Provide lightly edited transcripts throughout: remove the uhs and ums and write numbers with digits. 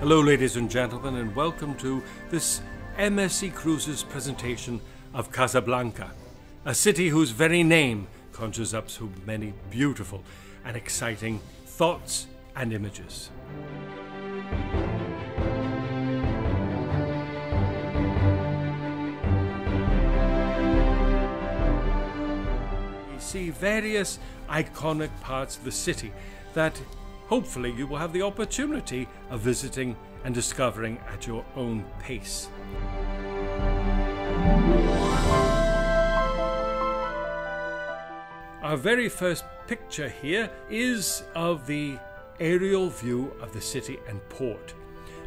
Hello ladies and gentlemen, and welcome to this MSC Cruises presentation of Casablanca, a city whose very name conjures up so many beautiful and exciting thoughts and images. We see various iconic parts of the city that hopefully you will have the opportunity of visiting and discovering at your own pace. Our very first picture here is of the aerial view of the city and port.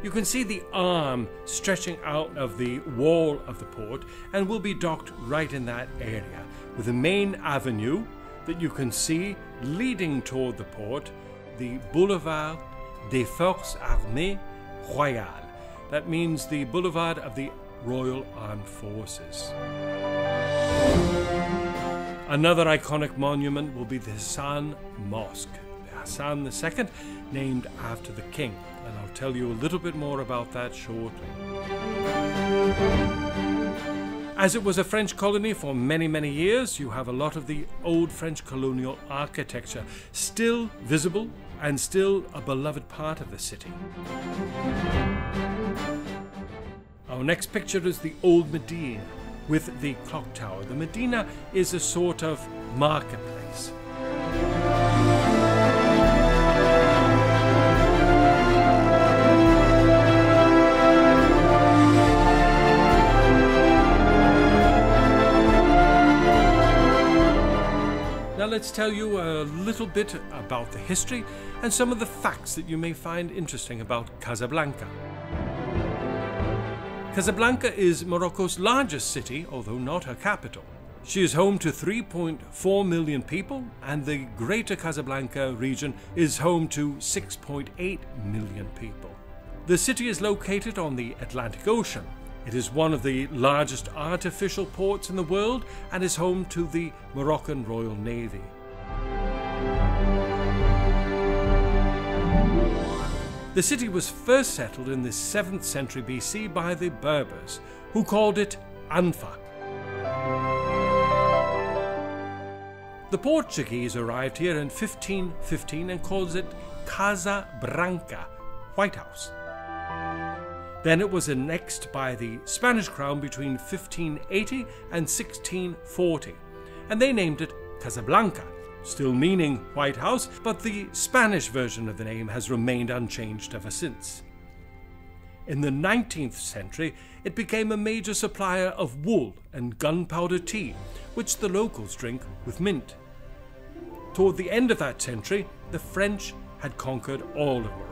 You can see the arm stretching out of the wall of the port and will be docked right in that area, with the main avenue that you can see leading toward the port, the Boulevard des Forces Armées Royales. That means the Boulevard of the Royal Armed Forces. Another iconic monument will be the Hassan Mosque, Hassan II, named after the king, and I'll tell you a little bit more about that shortly. As it was a French colony for many, many years, you have a lot of the old French colonial architecture still visible and still a beloved part of the city. Our next picture is the old Medina with the clock tower. The Medina is a sort of marketplace. Now let's tell you a little bit about the history and some of the facts that you may find interesting about Casablanca. Casablanca is Morocco's largest city, although not her capital. She is home to 3.4 million people, and the Greater Casablanca region is home to 6.8 million people. The city is located on the Atlantic Ocean. It is one of the largest artificial ports in the world and is home to the Moroccan Royal Navy. The city was first settled in the 7th century BC by the Berbers, who called it Anfa. The Portuguese arrived here in 1515 and called it Casablanca, White House. Then it was annexed by the Spanish crown between 1580 and 1640, and they named it Casablanca, still meaning White House, but the Spanish version of the name has remained unchanged ever since. In the 19th century, it became a major supplier of wool and gunpowder tea, which the locals drink with mint. Toward the end of that century, the French had conquered all of Morocco.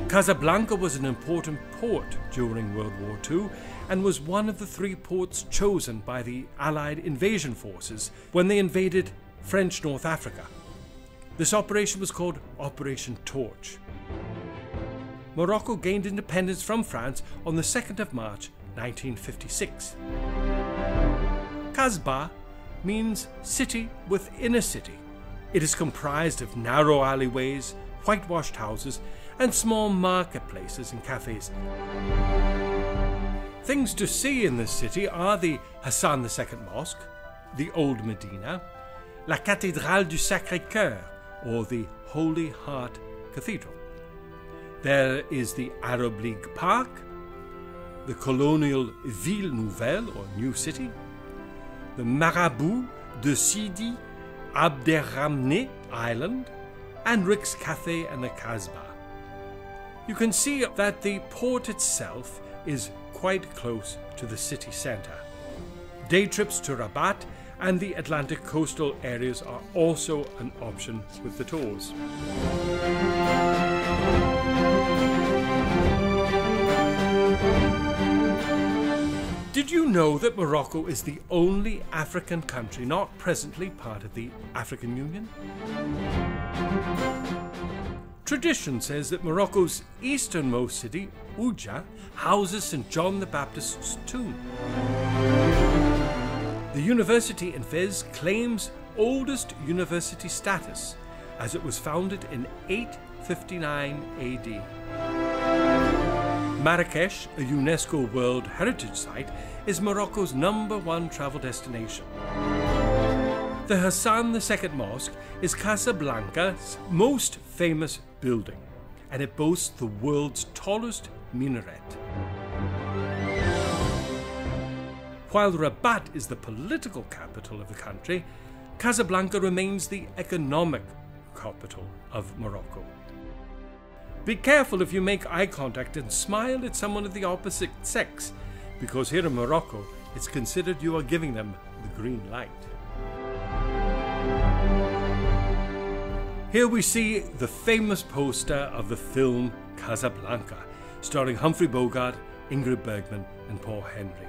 Casablanca was an important port during World War II and was one of the 3 ports chosen by the Allied invasion forces when they invaded French North Africa. This operation was called Operation Torch. Morocco gained independence from France on the 2nd of March 1956. Casbah means city within a city. It is comprised of narrow alleyways, whitewashed houses, and small marketplaces and cafes. Things to see in this city are the Hassan II Mosque, the Old Medina, La Cathédrale du Sacré-Cœur, or the Holy Heart Cathedral. There is the Arab League Park, the colonial Ville Nouvelle, or New City, the Marabout de Sidi Abderrahmane Island, and Rick's Cafe and the Casbah. You can see that the port itself is quite close to the city centre. Day trips to Rabat and the Atlantic coastal areas are also an option with the tours. Did you know that Morocco is the only African country not presently part of the African Union? Tradition says that Morocco's easternmost city, Oujda, houses St. John the Baptist's tomb. The university in Fez claims oldest university status, as it was founded in 8 59 AD. Marrakesh, a UNESCO World Heritage Site, is Morocco's #1 travel destination. The Hassan II Mosque is Casablanca's most famous building, and it boasts the world's tallest minaret. While Rabat is the political capital of the country, Casablanca remains the economic capital of Morocco. Be careful if you make eye contact and smile at someone of the opposite sex, because here in Morocco, it's considered you are giving them the green light. Here we see the famous poster of the film Casablanca, starring Humphrey Bogart, Ingrid Bergman and Paul Henreid.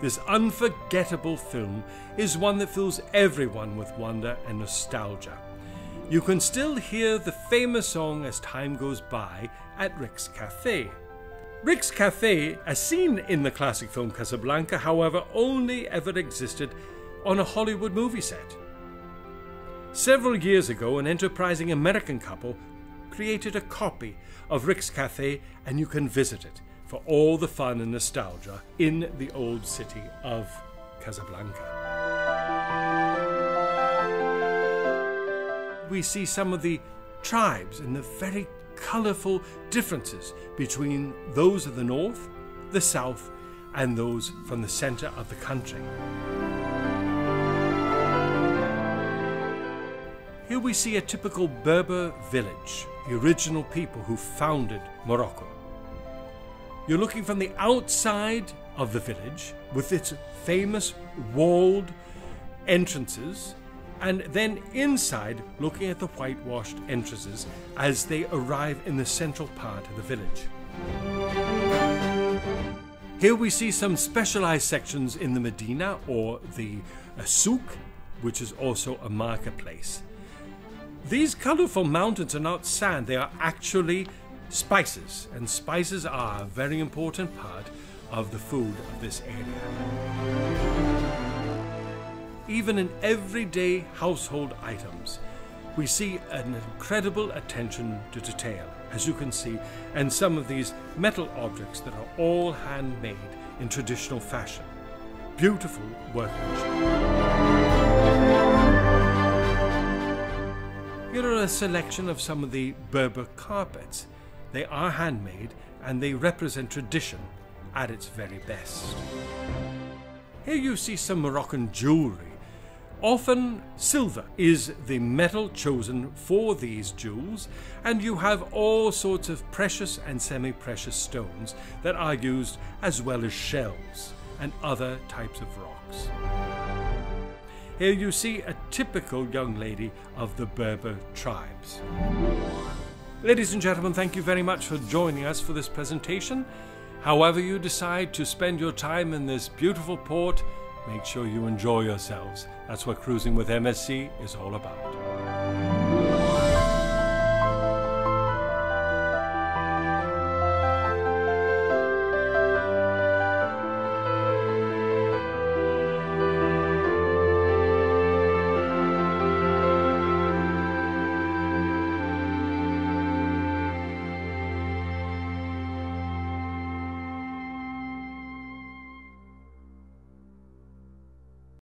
This unforgettable film is one that fills everyone with wonder and nostalgia. You can still hear the famous song as time goes by at Rick's Cafe. Rick's Cafe, as seen in the classic film Casablanca, however, only ever existed on a Hollywood movie set. Several years ago, an enterprising American couple created a copy of Rick's Cafe, and you can visit it for all the fun and nostalgia in the old city of Casablanca. We see some of the tribes and the very colourful differences between those of the north, the south, and those from the centre of the country. Here we see a typical Berber village, the original people who founded Morocco. You're looking from the outside of the village with its famous walled entrances, and then inside looking at the whitewashed entrances as they arrive in the central part of the village. Here we see some specialized sections in the Medina, or the souk, which is also a marketplace. These colorful mountains are not sand, they are actually spices, and spices are a very important part of the food of this area. Even in everyday household items, we see an incredible attention to detail, as you can see, and some of these metal objects that are all handmade in traditional fashion. Beautiful workmanship. Here are a selection of some of the Berber carpets. They are handmade and they represent tradition at its very best. Here you see some Moroccan jewellery. Often silver is the metal chosen for these jewels, and you have all sorts of precious and semi-precious stones that are used, as well as shells and other types of rocks. Here you see a typical young lady of the Berber tribes. Ladies and gentlemen, thank you very much for joining us for this presentation. However you decide to spend your time in this beautiful port, make sure you enjoy yourselves. That's what cruising with MSC is all about.